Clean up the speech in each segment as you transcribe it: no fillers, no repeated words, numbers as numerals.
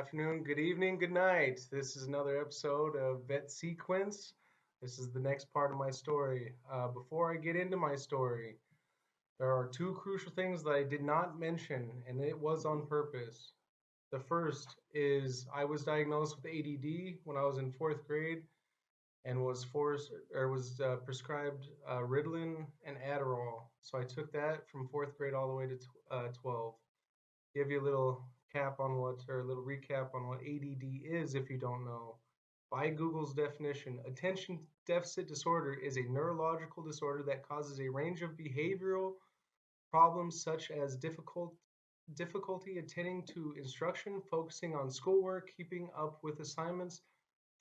afternoon, good evening, good night. This is another episode of Vet Sequence. This is the next part of my story. Before I get into my story, there are two crucial things that I did not mention, and it was on purpose. The first is I was diagnosed with ADD when I was in fourth grade and was prescribed Ritalin and Adderall. So I took that from fourth grade all the way to 12. Give you a little a little recap on what ADD is if you don't know. By Google's definition, attention deficit disorder is a neurological disorder that causes a range of behavioral problems such as difficulty attending to instruction, focusing on schoolwork, keeping up with assignments,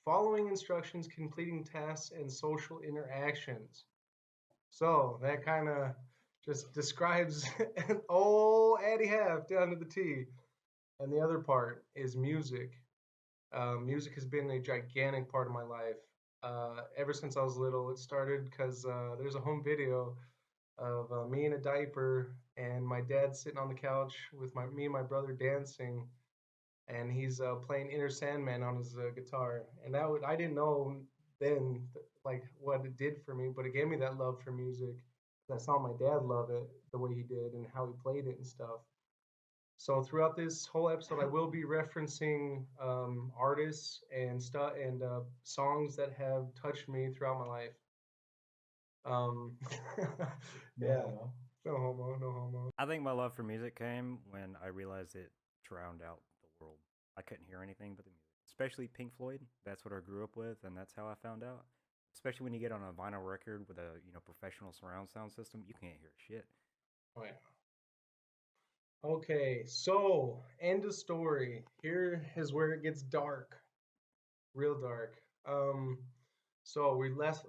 following instructions, completing tasks, and social interactions. So that kind of just describes all Addie have down to the T. And the other part is music. Music has been a gigantic part of my life. Ever since I was little, it started because there's a home video of me in a diaper and my dad sitting on the couch with me and my brother dancing, and he's playing Inner Sandman on his guitar. And I didn't know then like what it did for me, but it gave me that love for music. I saw my dad love it the way he did and how he played it and stuff. So throughout this whole episode, I will be referencing artists and stuff and songs that have touched me throughout my life. Um, No yeah, homo. no homo, no homo. I think my love for music came when I realized it drowned out the world. I couldn't hear anything but the music, especially Pink Floyd. That's what I grew up with, and that's how I found out. Especially when you get on a vinyl record with a professional surround sound system, you can't hear shit. Oh yeah. Okay, so end of story. Here is where it gets dark, real dark. Um, so we left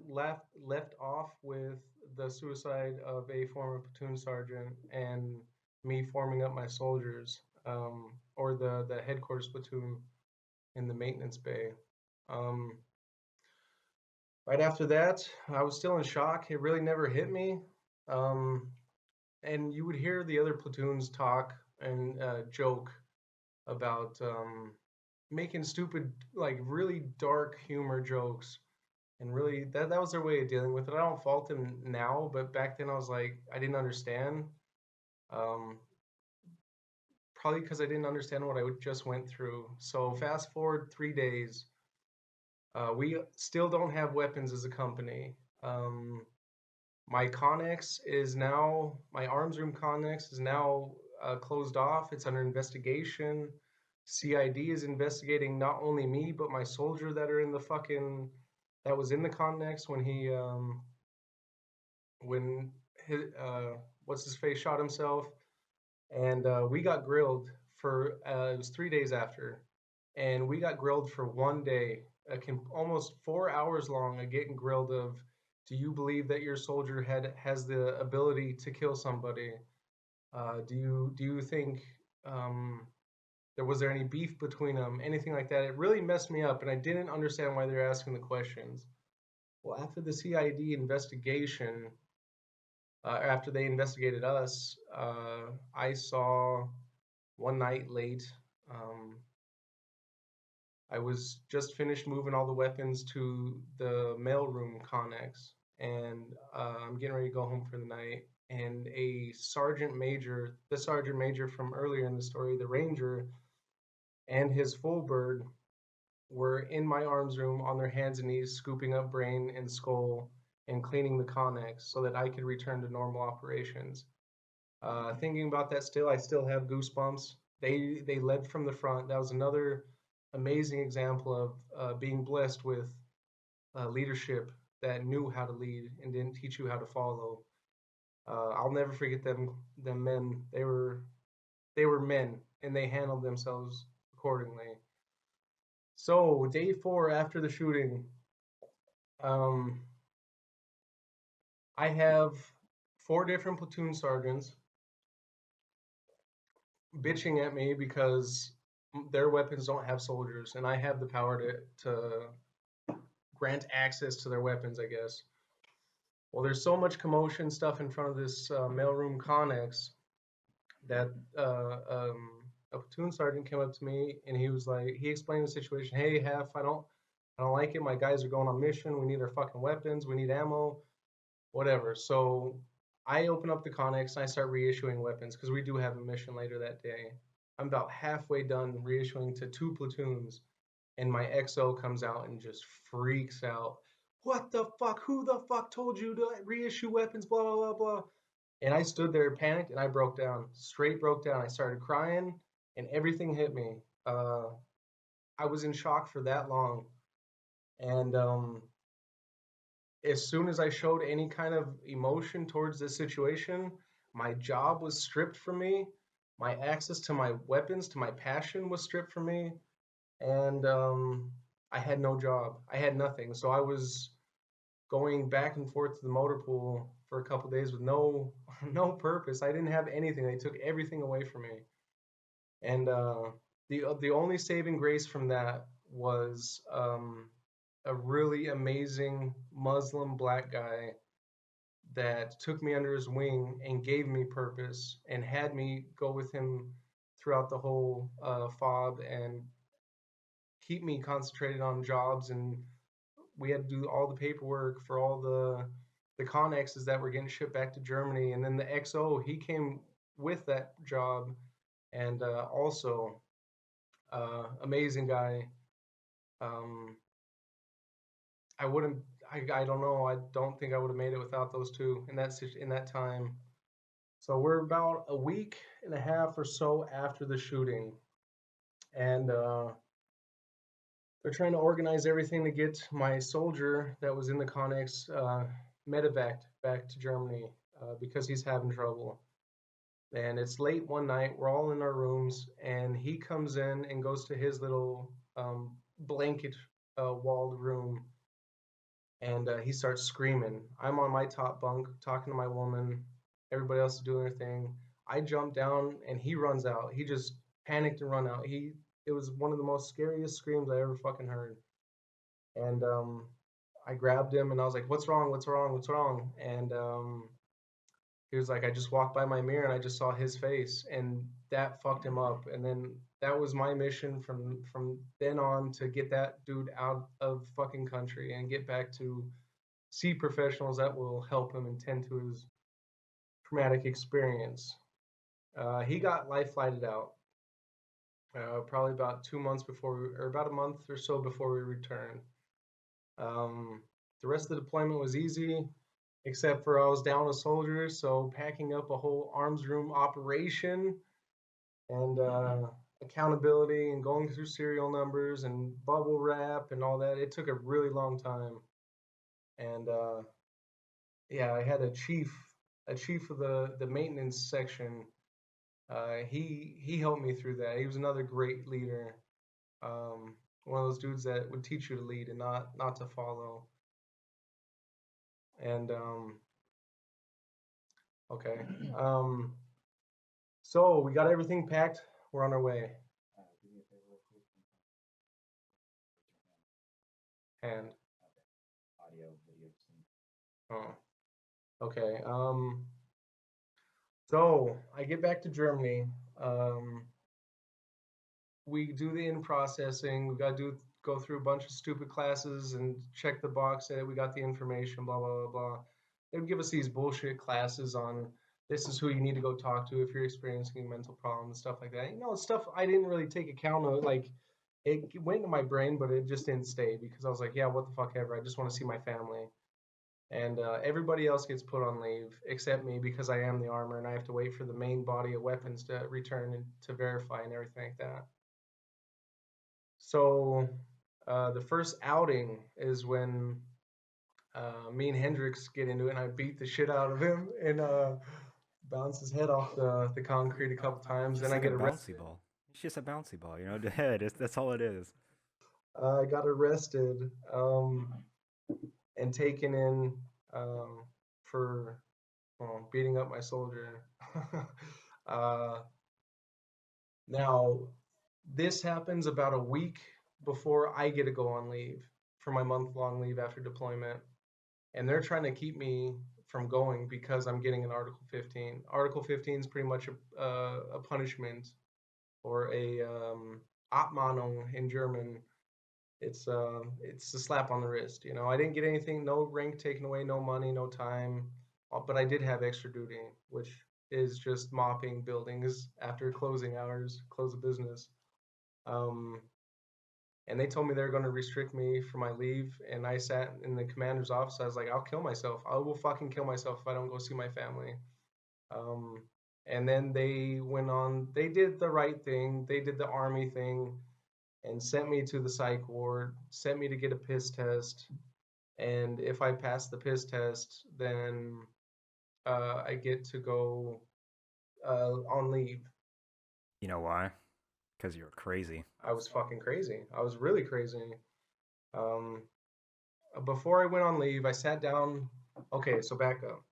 off with the suicide of a former platoon sergeant and me forming up my soldiers, or the headquarters platoon in the maintenance bay. Um, right after that, I was still in shock. It really never hit me. Um, and you would hear the other platoons talk and joke about making stupid, like really dark humor jokes. And really, that was their way of dealing with it. I don't fault them now, but back then I was like, I didn't understand. Um, Probably because I didn't understand what I just went through. So fast forward 3 days, we still don't have weapons as a company. Um, my Connex is now, my arms room Connex is now closed off. It's under investigation. CID is investigating not only me, but my soldier that are in the fucking, that was in the Connex when his, what's his face shot himself. And we got grilled for, it was 3 days after. And we got grilled for one day, almost 4 hours long of getting grilled of, do you believe that your soldier has the ability to kill somebody? Do you think there any beef between them? Anything like that? It really messed me up, and I didn't understand why they're asking the questions. Well, after the CID investigation, after they investigated us, I saw one night late. Um, I was just finished moving all the weapons to the mailroom Connex, and I'm getting ready to go home for the night. And the sergeant major from earlier in the story, the ranger, and his full bird were in my arms room on their hands and knees, scooping up brain and skull and cleaning the Connex so that I could return to normal operations. Thinking about that still, I still have goosebumps. They led from the front. That was another amazing example of being blessed with leadership that knew how to lead and didn't teach you how to follow. I'll never forget them men. They were men and they handled themselves accordingly. So day 4 after the shooting, um, I have 4 different platoon sergeants bitching at me because their weapons don't have soldiers, and I have the power to grant access to their weapons, I guess. Well, there's so much commotion stuff in front of this mailroom Connex that a platoon sergeant came up to me and he was like, he explained the situation. Hey, Hef, I don't like it. My guys are going on mission. We need our fucking weapons. We need ammo, whatever. So I open up the Connex and I start reissuing weapons because we do have a mission later that day. I'm about halfway done reissuing to two platoons, and my XO comes out and just freaks out. What the fuck? Who the fuck told you to reissue weapons? Blah blah blah blah. And I stood there panicked and I broke down, straight broke down. I started crying and everything hit me. Uh, I was in shock for that long. And as soon as I showed any kind of emotion towards this situation, my job was stripped from me. My access to my weapons, to my passion was stripped from me. And I had no job. I had nothing. So I was going back and forth to the motor pool for a couple days with no purpose. I didn't have anything. They took everything away from me. And the only saving grace from that was a really amazing Muslim black guy that took me under his wing and gave me purpose and had me go with him throughout the whole fob and keep me concentrated on jobs. And we had to do all the paperwork for all the Connexes that were getting shipped back to Germany. And then the XO, he came with that job, and also amazing guy. Um, I wouldn't. I don't know. I don't think I would have made it without those two in that time. So we're about a week and a half or so after the shooting, and they're trying to organize everything to get my soldier that was in the Connex medevaced back to Germany because he's having trouble. And it's late one night. We're all in our rooms, and he comes in and goes to his little blanket walled room, and he starts screaming. I'm on my top bunk talking to my woman. Everybody else is doing their thing. I jump down, and he runs out. He just panicked and run out. It was one of the most scariest screams I ever fucking heard. And I grabbed him, and I was like, "What's wrong? What's wrong? What's wrong?" And he was like, I just walked by my mirror and I just saw his face, and that fucked him up. And then that was my mission from then on, to get that dude out of fucking country and get back to see professionals that will help him and tend to his traumatic experience. He got life flighted out probably about 2 months or about a month or so before we returned. The rest of the deployment was easy, except for I was down a soldier, so packing up a whole arms room operation and accountability and going through serial numbers and bubble wrap and all that, it took a really long time. And yeah, I had a chief of the maintenance section. He helped me through that. He was another great leader. One of those dudes that would teach you to lead and not to follow. And okay. So we got everything packed. We're on our way. And oh, okay. So I get back to Germany. Um, we do the in processing. We got to go through a bunch of stupid classes and check the box that we got the information. Blah blah blah blah. They would give us these bullshit classes on this is who you need to go talk to if you're experiencing mental problems, stuff like that. You know, stuff I didn't really take account of. Like it went in my brain, but it just didn't stay because I was like, yeah, what the fuck ever. I just want to see my family. And everybody else gets put on leave except me because I am the armor and I have to wait for the main body of weapons to return and to verify and everything like that. So the first outing is when me and Hendrix get into it, and I beat the shit out of him and bounce his head off the concrete a couple times. Then Just I like a get bouncy arrested. ball. It's just a bouncy ball, you know. The head. That's all it is. I got arrested and taken in for beating up my soldier. uh, Now, this happens about a week before I get to go on leave for my month-long leave after deployment, and they're trying to keep me from going because I'm getting an Article 15. Article 15 is pretty much a punishment or a Abmahnung in German. It's a slap on the wrist. You know, I didn't get anything, no rank taken away, no money, no time, but I did have extra duty, which is just mopping buildings after closing hours, close of business. Um, and they told me they were going to restrict me for my leave, and I sat in the commander's office. I was like, I'll kill myself. I will fucking kill myself if I don't go see my family. Um, and then they went on. They did the right thing. They did the army thing and sent me to the psych ward. Sent me to get a piss test. And if I pass the piss test, then I get to go on leave. You know why? Because you're crazy. I was fucking crazy. I was really crazy. Um, before I went on leave, I sat down. Okay, so back up.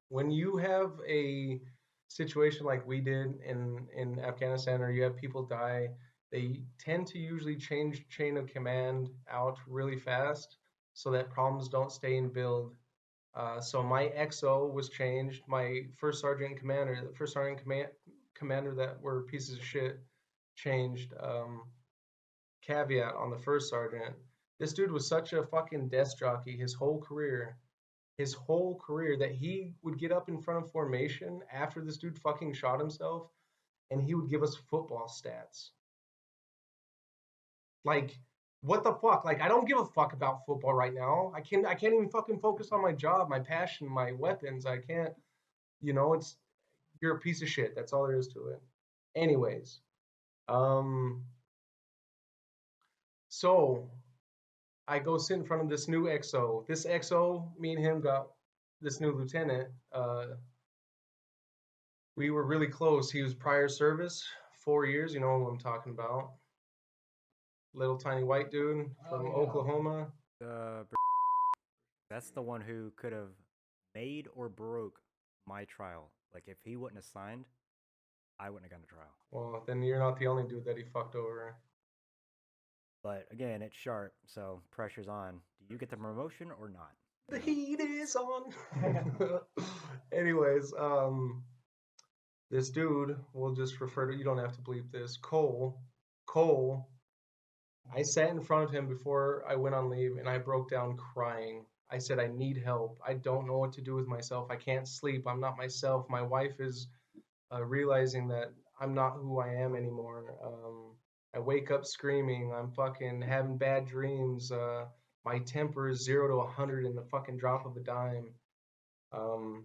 When you have a situation like we did in Afghanistan, or you have people die, they tend to usually change chain of command out really fast so that problems don't stay in build. So my XO was changed. My first sergeant commander, the first sergeant commander that were pieces of shit, changed. Caveat on the first sergeant. This dude was such a fucking desk jockey his whole career that he would get up in front of formation after this dude fucking shot himself and he would give us football stats. Like, what the fuck? Like, I don't give a fuck about football right now. I can't even fucking focus on my job, my passion, my weapons. I can't, it's you're a piece of shit. That's all there is to it. Anyways, um so I go sit in front of this new XO. This XO, me and him got this new lieutenant. We were really close. He was prior service, 4 years. You know who I'm talking about. Little tiny white dude from Oklahoma. Uh, that's the one who could have made or broke my trial. Like if he wouldn't have signed, I wouldn't have gone to trial. Well, then you're not the only dude that he fucked over. But again, it's sharp, so pressure's on. Do you get the promotion or not? The heat is on. Anyways, this dude, we'll just refer to, you don't have to bleep this, Cole, I sat in front of him before I went on leave and I broke down crying. I said, I need help. I don't know what to do with myself. I can't sleep. I'm not myself. My wife is realizing that I'm not who I am anymore. I wake up screaming. I'm fucking having bad dreams. My temper is 0 to 100 in the fucking drop of a dime.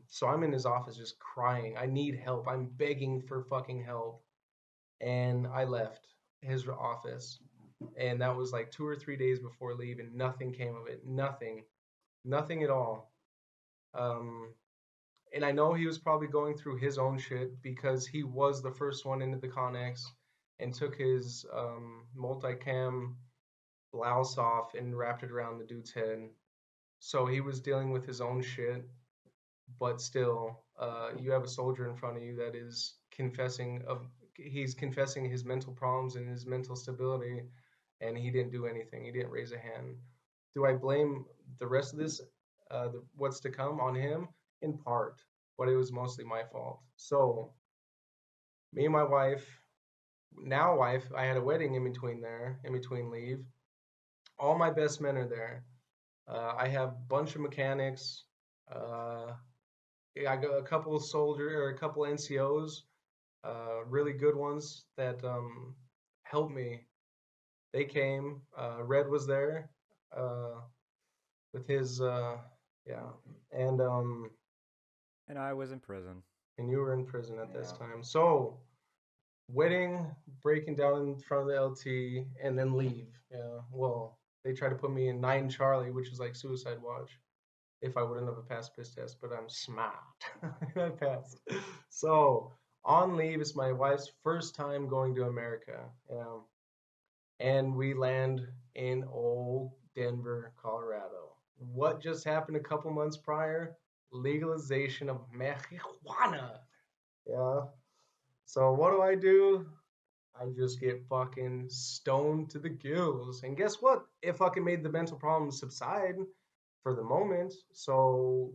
So I'm in his office just crying. I need help. I'm begging for fucking help. And I left his office. And that was like 2 or 3 days before leave, and nothing came of it. Nothing. Nothing at all. Um, and I know he was probably going through his own shit because he was the first one into the Connex and took his multicam blouse off and wrapped it around the dude's head. So he was dealing with his own shit, but still, you have a soldier in front of you that is he's confessing his mental problems and his mental stability, and he didn't do anything. He didn't raise a hand. Do I blame the rest of this, what's to come, on him? In part, but it was mostly my fault. So, me and my wife, now wife, I had a wedding in between there, in between leave. All my best men are there. I have a bunch of mechanics. Uh, I got a couple of soldier or a couple NCOs, really good ones that helped me. They came. Red was there uh, with his yeah, and And I was in prison. and you were in prison at this time. So wedding, breaking down in front of the LT, and then leave. Yeah. Well, they tried to put me in 9 Charlie, which is like suicide watch. If I wouldn't have passed piss test, but I'm smart. I passed. So on leave, it's my wife's first time going to America. And we land in old Denver, Colorado. What just happened a couple months prior? Legalization of marijuana. Yeah. So what do? I just get fucking stoned to the gills. And guess what? It fucking made the mental problems subside for the moment. So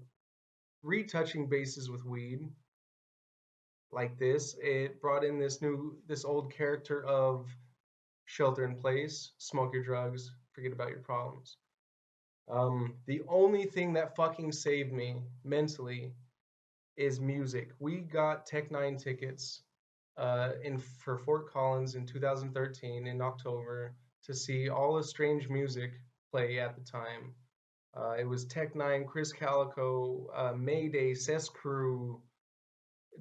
retouching bases with weed, like this. It brought in this old character of shelter in place, smoke your drugs, forget about your problems. The only thing that fucking saved me mentally is music. We got Tech Nine tickets in for Fort Collins in 2013 in October to see all the strange music play at the time. It was Tech Nine, Chris Calico, Mayday, Cess Crew,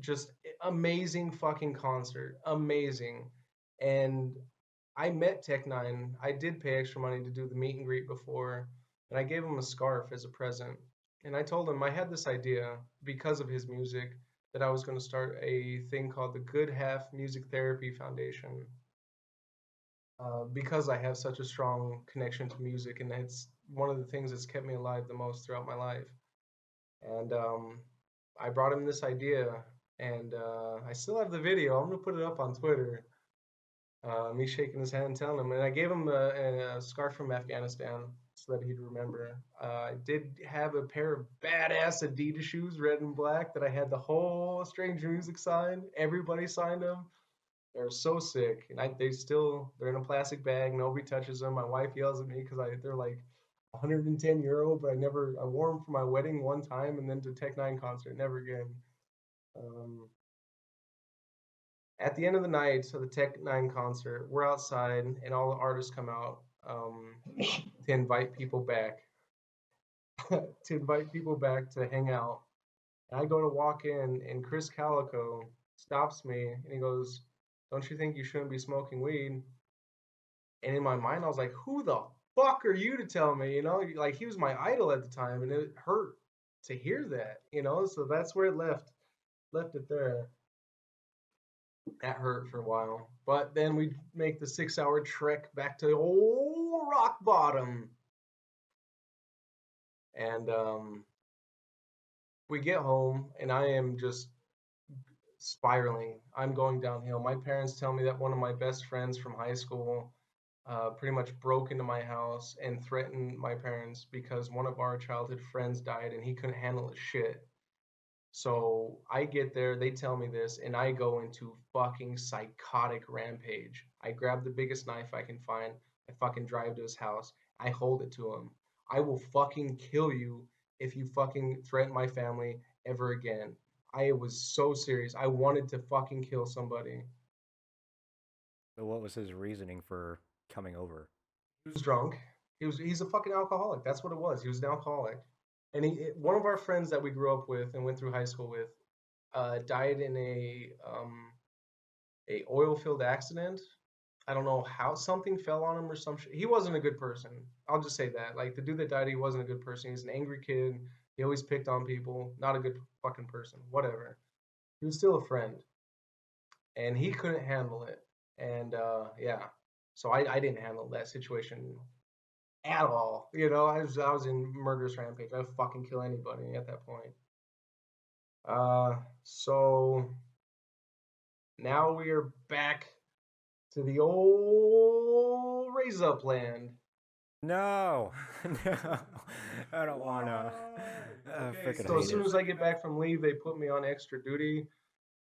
just amazing fucking concert, amazing. And I met Tech Nine. I did pay extra money to do the meet and greet before, and I gave him a scarf as a present. And I told him I had this idea because of his music that I was going to start a thing called the Good Half Music Therapy Foundation. Because I have such a strong connection to music, and it's one of the things that's kept me alive the most throughout my life. And I brought him this idea, and I still have the video. I'm gonna put it up on Twitter. Me shaking his hand, and telling him, and I gave him a scarf from Afghanistan so that he'd remember. I did have a pair of badass Adidas shoes, red and black, that I had the whole Strange Music sign. Everybody signed them. They're so sick, and they're in a plastic bag. Nobody touches them. My wife yells at me because they're like 110 euro, but I wore them for my wedding one time, and then to Tech Nine concert, never again. Um, at the end of the night of the Tech Nine concert, we're outside, and all the artists come out to invite people back, to invite people back to hang out. And I go to walk in, and Chris Calico stops me, and he goes, "Don't you think you shouldn't be smoking weed?" And in my mind, I was like, "Who the fuck are you to tell me?" Like he was my idol at the time, and it hurt to hear that. So that's where it left it there. That hurt for a while, but then we make the 6 hour trek back to old rock bottom, and we get home, and I am just spiraling. I'm going downhill. My parents tell me that one of my best friends from high school pretty much broke into my house and threatened my parents because one of our childhood friends died and he couldn't handle his shit. So I get there, they tell me this, and I go into fucking psychotic rampage. I grab the biggest knife I can find. I fucking drive to his house. I hold it to him. I will fucking kill you if you fucking threaten my family ever again. I was so serious. I wanted to fucking kill somebody. So what was his reasoning for coming over? He was drunk. He's a fucking alcoholic. That's what it was. He was an alcoholic. And one of our friends that we grew up with and went through high school with died in a oil filled accident. I don't know how something fell on him or some shit. He wasn't a good person. I'll just say that. Like the dude that died, he wasn't a good person. He's an angry kid. He always picked on people. Not a good fucking person. Whatever. He was still a friend, and he couldn't handle it. And yeah, so I didn't handle that situation at all. I was in murderous rampage. I would fucking kill anybody at that point. So now we are back to the old raise up land. No, no, I don't wanna. Why? I Okay, freaking so as hate soon it. as I get back from leave, they put me on extra duty.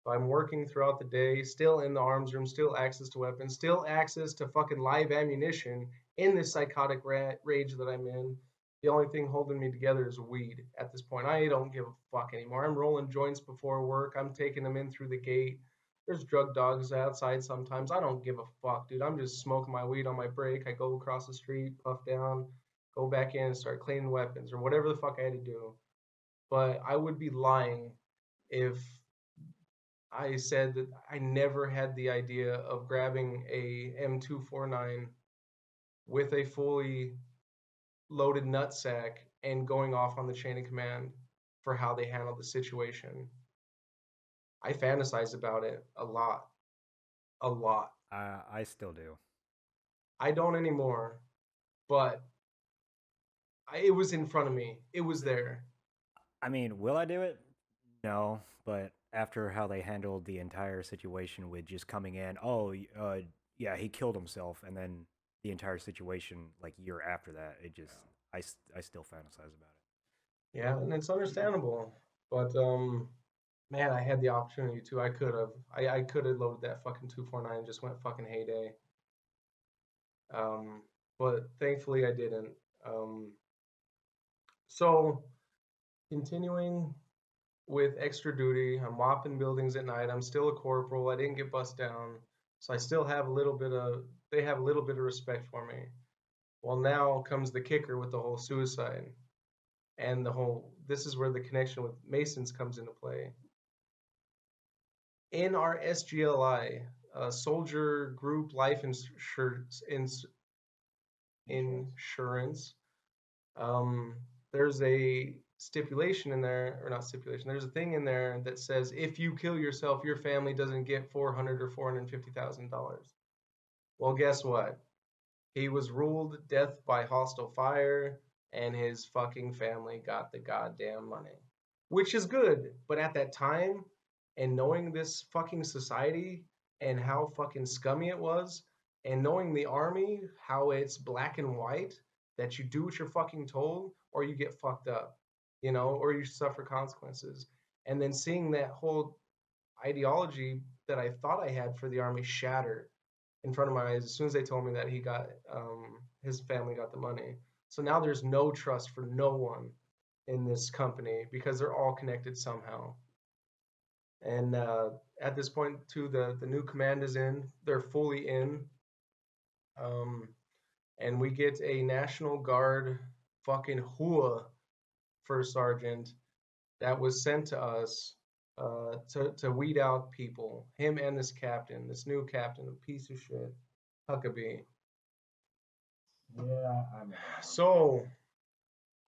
I'm working throughout the day, still in the arms room, still access to weapons, still access to fucking live ammunition in this psychotic rage that I'm in. The only thing holding me together is weed at this point. I don't give a fuck anymore. I'm rolling joints before work. I'm taking them in through the gate. There's drug dogs outside sometimes. I don't give a fuck, dude. I'm just smoking my weed on my break. I go across the street, puff down, go back in and start cleaning weapons or whatever the fuck I had to do. But I would be lying if I said that I never had the idea of grabbing a M249 with a fully loaded nutsack and going off on the chain of command for how they handled the situation. I fantasize about it a lot, a lot. I still do. I don't anymore, but it was in front of me. It was there. I mean, will I do it? No, but after how they handled the entire situation with just coming in, oh, yeah, he killed himself, and then the entire situation like year after that, it just I still fantasize about Yeah, and it's understandable. But Man, I had the opportunity to. I could have. I could have loaded that fucking 249 and just went fucking heyday. Um, but thankfully I didn't. Um, so continuing with extra duty, I'm mopping buildings at night. I'm still a corporal. I didn't get bussed down, so I still have a little bit of. They have a little bit of respect for me. Well, now comes the kicker with the whole suicide and the whole. This is where the connection with Masons comes into play. In our SGLI, Soldier Group Life Insurance, um, there's a stipulation in there, or not stipulation, there's a thing in there that says if you kill yourself, your family doesn't get 400 or $450,000. Well, guess what? He was ruled death by hostile fire, and his fucking family got the goddamn money. Which is good, but at that time, and knowing this fucking society and how fucking scummy it was, and knowing the army, how it's black and white, that you do what you're fucking told, or you get fucked up, or you suffer consequences. And then seeing that whole ideology that I thought I had for the army shatter in front of my eyes as soon as they told me that his family got the money. So now there's no trust for no one in this company because they're all connected somehow. And at this point, too, the new command is in. They're fully in, um, and we get a National Guard fucking hua first sergeant that was sent to us to weed out people. Him and this captain, this new captain, a piece of shit, Huckabee. Yeah, I remember him. So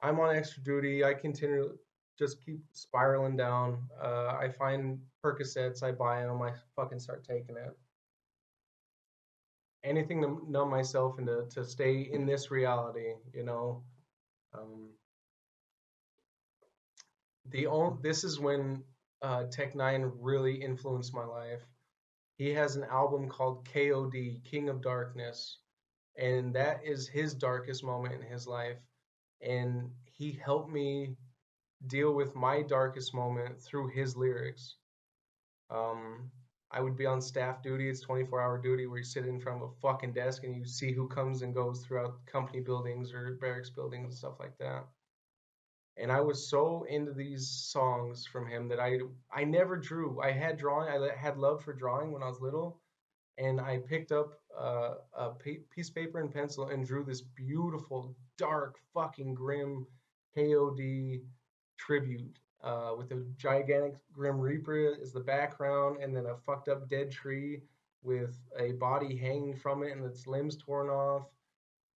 I'm on extra duty. I continue just keep spiraling down. I find Percocets, I buy them, I fucking start taking it. Anything to numb myself and to stay in this reality. Um, this is when Tech Nine really influenced my life. He has an album called KOD, King of Darkness, and that is his darkest moment in his life. And he helped me deal with my darkest moment through his lyrics. Um, I would be on staff duty. It's 24-hour duty where you sit in front of a fucking desk and you see who comes and goes throughout company buildings or barracks buildings and stuff like that. And I was so into these songs from him that I never drew. I had drawing. I had love for drawing when I was little, and I picked up a piece of paper and pencil and drew this beautiful, dark, fucking grim KOD tribute with a gigantic Grim Reaper as the background, and then a fucked up dead tree with a body hanging from it and its limbs torn off.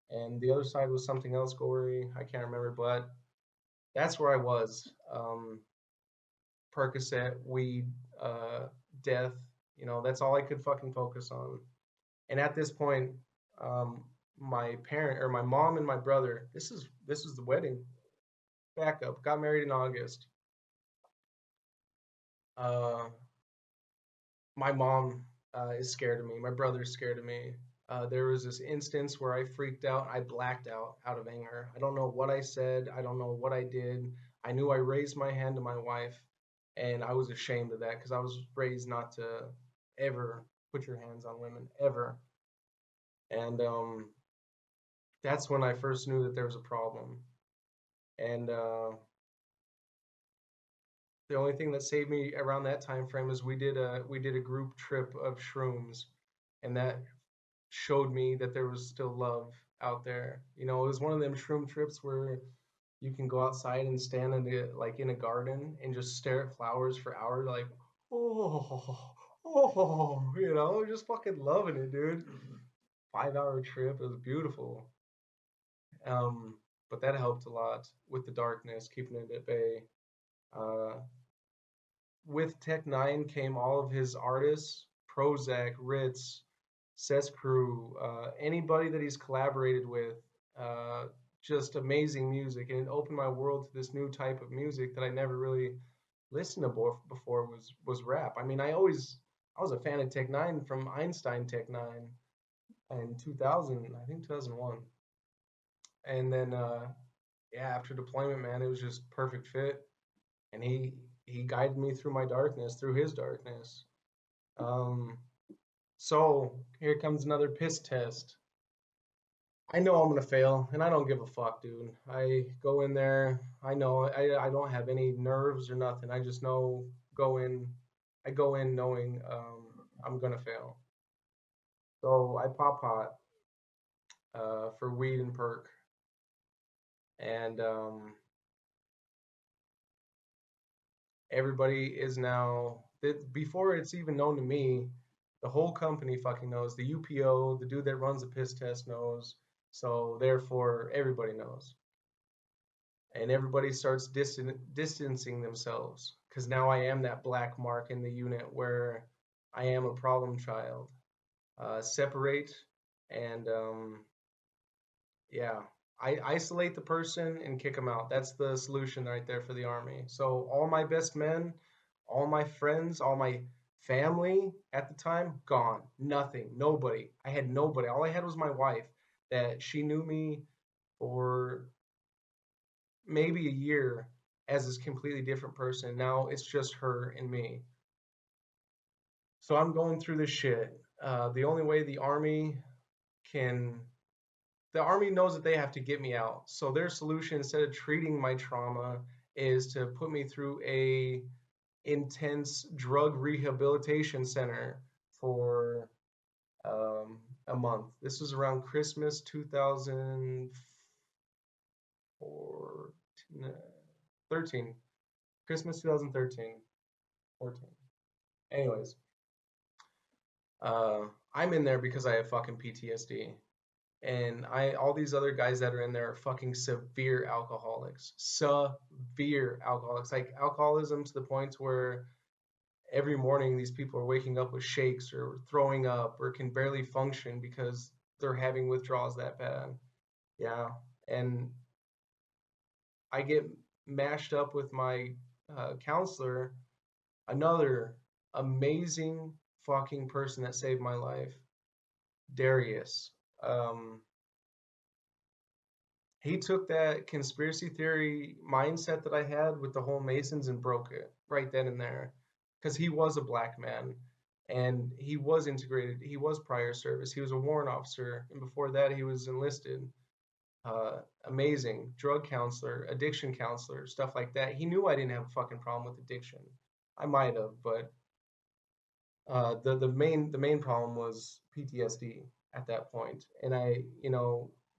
And the other side was something else gory. I can't remember, but that's where I was. Percocet, weed, uh, death. That's all I could fucking focus on. And at this point, um, my parent or my mom and my brother. This is the wedding. Backup. Got married in August. Uh, my mom is scared of me. My brother's scared of me. There was this instance where I freaked out. I blacked out of anger. I don't know what I said. I don't know what I did. I knew I raised my hand to my wife, and I was ashamed of that because I was raised not to ever put your hands on women ever. And that's when I first knew that there was a problem. And the only thing that saved me around that time frame is we did a group trip of shrooms, and that showed me that there was still love out there. It was one of them shroom trips where you can go outside and stand in a garden and just stare at flowers for hours, like, oh, just fucking loving it, dude. 5 hour trip. It was beautiful. Um, but that helped a lot with the darkness, keeping it at bay. Uh, with Tech Nine came all of his artists, Prozac, Ritz, Ses Crew, anybody that he's collaborated with. Uh, just amazing music, and it opened my world to this new type of music that I never really listened to before was rap. I mean, I was a fan of Tech Nine from Einstein Tech Nine in 2000, I think 2001, and then yeah, after deployment, man, it was just perfect fit, and he he guided me through my darkness, through his darkness. Um, so here comes another piss test. I know I'm gonna fail, and I don't give a fuck, dude. I go in there. I know I don't have any nerves or nothing. I just know go in. I go in knowing I'm gonna fail. So I pop pot for weed and perk, and everybody is now before it's even known to me. The whole company fucking knows. The UPO, the dude that runs the piss test knows. So therefore, everybody knows. And everybody starts distancing themselves because now I am that black mark in the unit where I am a problem child. Separate and yeah, I isolate the person and kick them out. That's the solution right there for the army. So all my best men, all my friends, all my family at the time gone. Nothing. Nobody. I had nobody. All I had was my wife that she knew me for maybe a year as this completely different person. Now it's just her and me. So I'm going through this shit. The only way can, the army knows that they have to get me out. So their solution, instead of treating my trauma, is to put me through a intense drug rehabilitation center for a month. This was around Christmas 2013. Christmas 2013, 14. Anyways, uh, I'm in there because I have fucking PTSD. And I all these other guys that are in there are fucking severe alcoholics. Severe alcoholics. Like alcoholism to the point where every morning these people are waking up with shakes or throwing up or can barely function because they're having withdrawals that bad. Yeah. And I get mashed up with my counselor, another amazing fucking person that saved my life, Darius. Um, he took that conspiracy theory mindset that I had with the whole Masons and broke it right then and there. Because he was a black man and he was integrated. He was prior service. He was a warrant officer. And before that, he was enlisted. Amazing drug counselor, addiction counselor, stuff like that. He knew I didn't have a fucking problem with addiction. I might have, but the main problem was PTSD at that point. And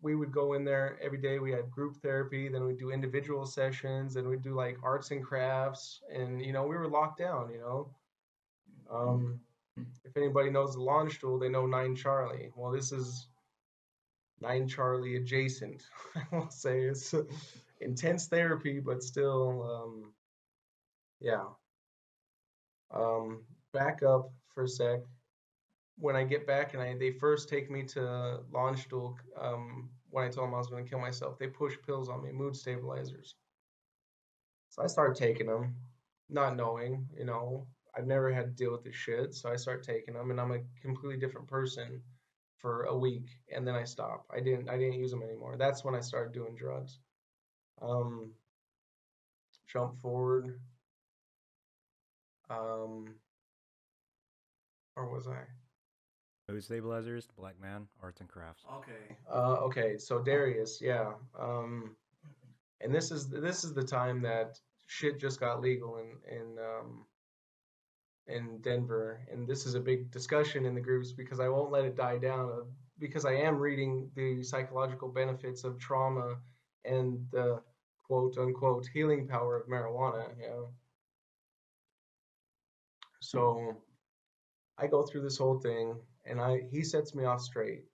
we would go in there every day. We had group therapy, then we'd do individual sessions, and we'd do like arts and crafts, and we were locked down. If anybody knows the launch tool, they know Nine Charlie. Well, this is Nine Charlie adjacent. I will say it's intense therapy, but still, yeah. Um, Back up for a sec. When I get back and they first take me to launch stool, when I told them I was going to kill myself, they push pills on me, mood stabilizers. So I started taking them, not knowing, I've never had to deal with this shit. So I start taking them, and I'm a completely different person for a week, and then I stop. I didn't use them anymore. That's when I started doing drugs. Um, Jump forward. Um, or was I? Mood stabilizers, black man, arts and crafts. Okay. Okay. So Darius, yeah. And this is the time that shit just got legal in Denver, and this is a big discussion in the groups because I won't let it die down. Because I am reading the psychological benefits of trauma and the quote unquote healing power of marijuana. So I go through this whole thing, and he sets me off straight.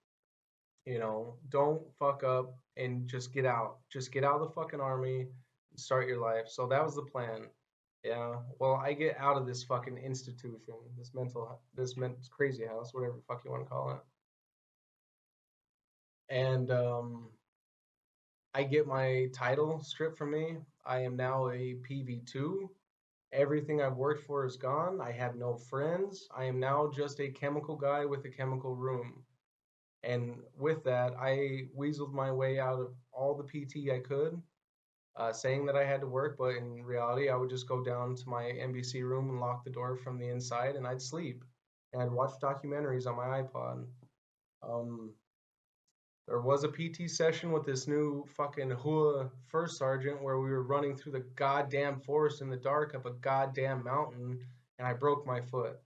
Don't fuck up and just get out. Just get out of the fucking army and start your life. So that was the plan. Yeah. Well, I get out of this fucking institution, this crazy house, whatever the fuck you want to call it. And I get my title stripped from me. I am now a PV2. Everything I've worked for is gone. I have no friends. I am now just a chemical guy with a chemical room. And with that, I weaseled my way out of all the PT I could. saying that I had to work, but in reality, I would just go down to my NBC room and lock the door from the inside, and I'd sleep, and I'd watch documentaries on my iPod. Um, there was a PT session with this new fucking Hua first sergeant where we were running through the goddamn forest in the dark up a goddamn mountain, and I broke my foot.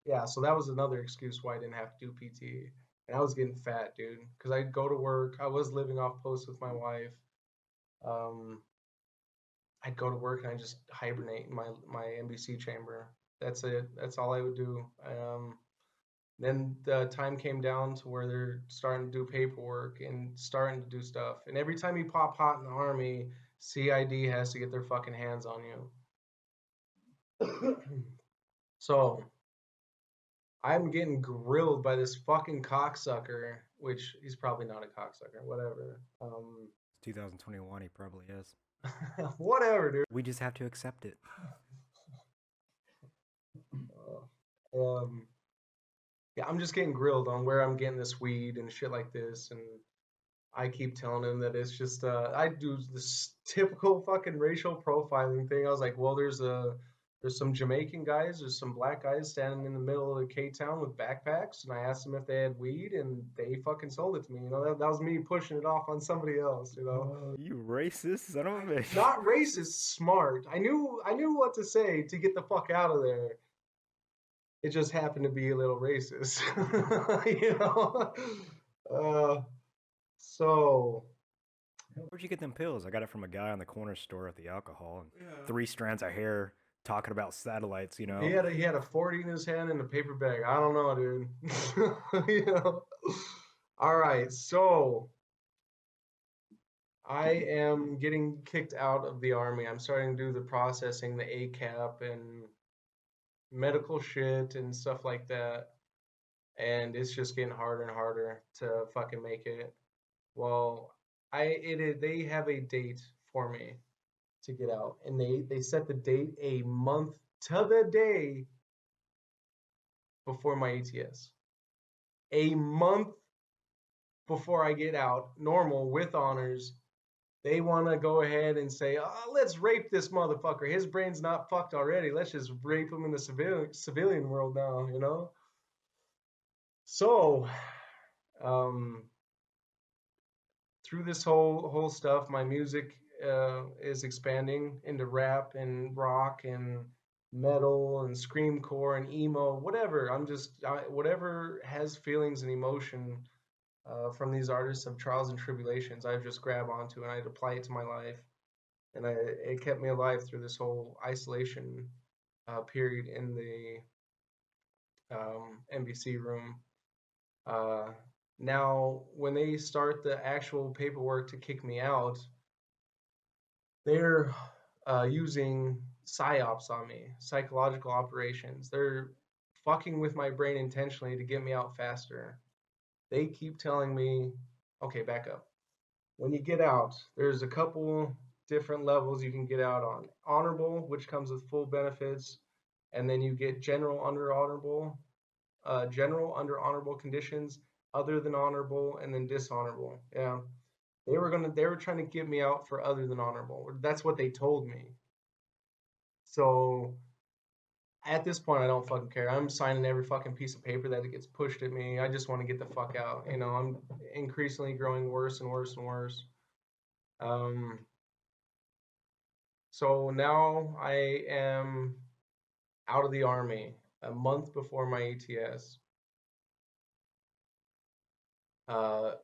Yeah, so that was another excuse why I didn't have to do PT. And I was getting fat, dude, because I'd go to work. I was living off post with my wife. Um, I'd go to work and I just hibernate in my NBC chamber. That's it. That's all I would do. Then the time came down to where they're starting to do paperwork and starting to do stuff. And every time you pop hot in the army, CID has to get their fucking hands on you. So I'm getting grilled by this fucking cocksucker, which he's probably not a cocksucker, whatever. It's 2021. He probably is. Whatever, dude. We just have to accept it. Um, yeah, I'm just getting grilled on where I'm getting this weed and shit like this, and I keep telling him that it's just I do this typical fucking racial profiling thing. I was like, well, there's some Jamaican guys, there's some black guys standing in the middle of K Town with backpacks, and I asked them if they had weed, and they fucking sold it to me. You know, that was me pushing it off on somebody else. You know, You racist son of a bitch. not racist, smart. I knew what to say to get the fuck out of there. It just happened to be a little racist, you know. Uh, so Where'd you get them pills? I got it from a guy on the corner store at the alcohol, and 3 strands of hair talking about satellites. You he know, had he had a 40 in his hand and a paper bag. I don't know, dude. You know. All right, so I am getting kicked out of the army. I'm starting to do the processing, the ACAP, and medical shit and stuff like that. And it's just getting harder and harder to fucking make it. Well, they have a date for me to get out, and they set the date a month to the day before my ATS. A month before I get out, normal with honors, they want to go ahead and say, "Oh, let's rape this motherfucker. His brain's not fucked already. Let's just rape him in the civilian world now," you know. So, um, through this whole stuff, my music is expanding into rap and rock and metal and screamcore and emo, whatever. Whatever has feelings and emotion from these artists of trials and tribulations. I just grab onto and I apply it to my life, and it kept me alive through this whole isolation period in the NBC room. Uh, Now, when they start the actual paperwork to kick me out, they're using psyops on me, psychological operations. They're fucking with my brain intentionally to get me out faster. They keep telling me, okay, back up. When you get out, there's a couple different levels you can get out on. Honorable, which comes with full benefits, and then you get general under honorable conditions, other than honorable, and then dishonorable. Yeah. They were trying to get me out for other than honorable. That's what they told me. So at this point I don't fucking care. I'm signing every fucking piece of paper that gets pushed at me. I just want to get the fuck out. You know, I'm increasingly growing worse and worse and worse. Um so now I am out of the army a month before my ATS.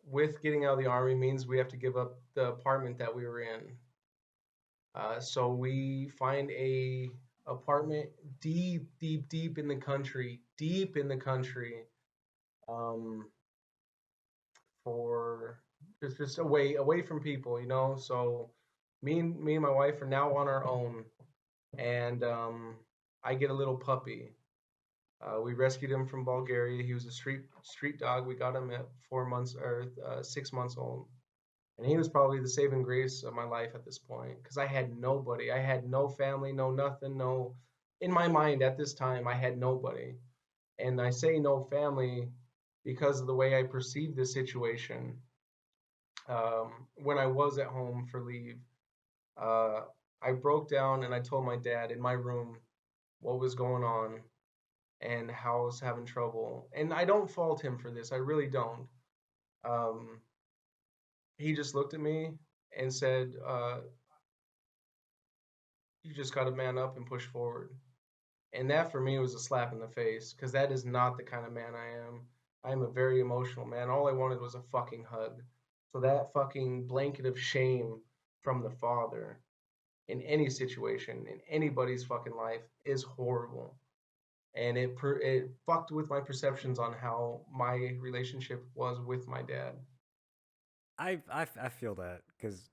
With getting out of the army means we have to give up the apartment that we were in. So we find a apartment deep in the country, um, for just away from people, you know. So me and my wife are now on our own, and I get a little puppy. We rescued him from Bulgaria. He was a street dog. We got him at 4 months or 6 months old. And he was probably the saving grace of my life at this point because I had nobody. I had no family, no nothing, no. In my mind at this time, I had nobody. And I say no family because of the way I perceived the situation. when I was at home for leave, uh, I broke down and I told my dad in my room what was going on and how I was having trouble. And I don't fault him for this. I really don't. Um, he just looked at me and said, "You just got to man up and push forward." And that for me was a slap in the face because that is not the kind of man I am. I am a very emotional man. All I wanted was a fucking hug. So that fucking blanket of shame from the father in any situation in anybody's fucking life is horrible. And it fucked with my perceptions on how my relationship was with my dad. I feel that because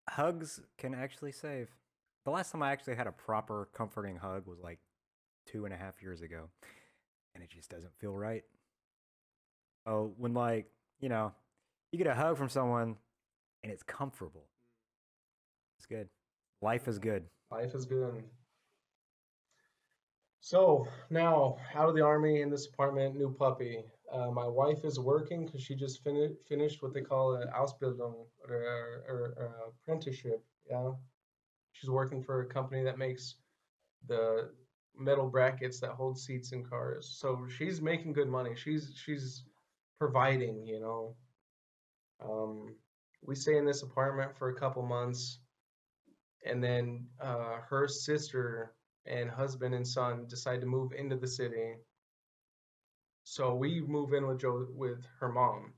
hugs can actually save. The last time I actually had a proper comforting hug was like 2.5 years ago, and it just doesn't feel right. Oh, when like you know, you get a hug from someone and it's comfortable. It's good. Life is good. Life is good. So now out of the army in this apartment, new puppy. My wife is working because she just finished what they call an Ausbildung or apprenticeship. Yeah, she's working for a company that makes the metal brackets that hold seats in cars. So she's making good money. She's providing, you know. Um, we stay in this apartment for a couple months, and then her sister and husband and son decide to move into the city. So we move in with Joe with her mom.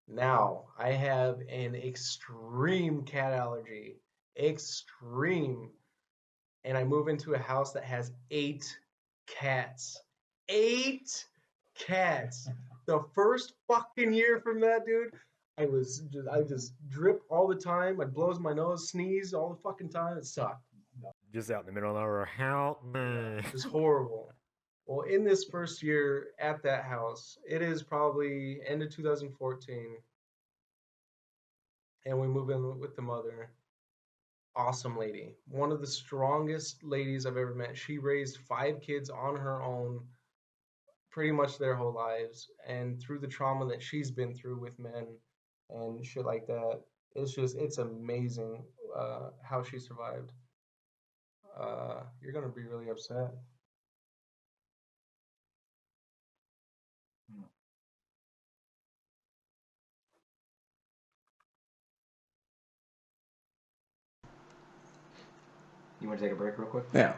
Now I have an extreme cat allergy, extreme, and I move into a house that has 8 cats. 8 cats. The first fucking year from that, dude, I just drip all the time. I'd blows my nose, sneeze all the fucking time. It sucked. Just out in the middle of nowhere. Help me. It was horrible. Well, in this first year at that house, it is probably end of 2014, and we move in with the mother. Awesome lady. One of the strongest ladies I've ever met. She raised 5 kids on her own pretty much their whole lives. And through the trauma that she's been through with men and shit like that, it's amazing how she survived. You're going to be really upset. You want to take a break real quick? Yeah.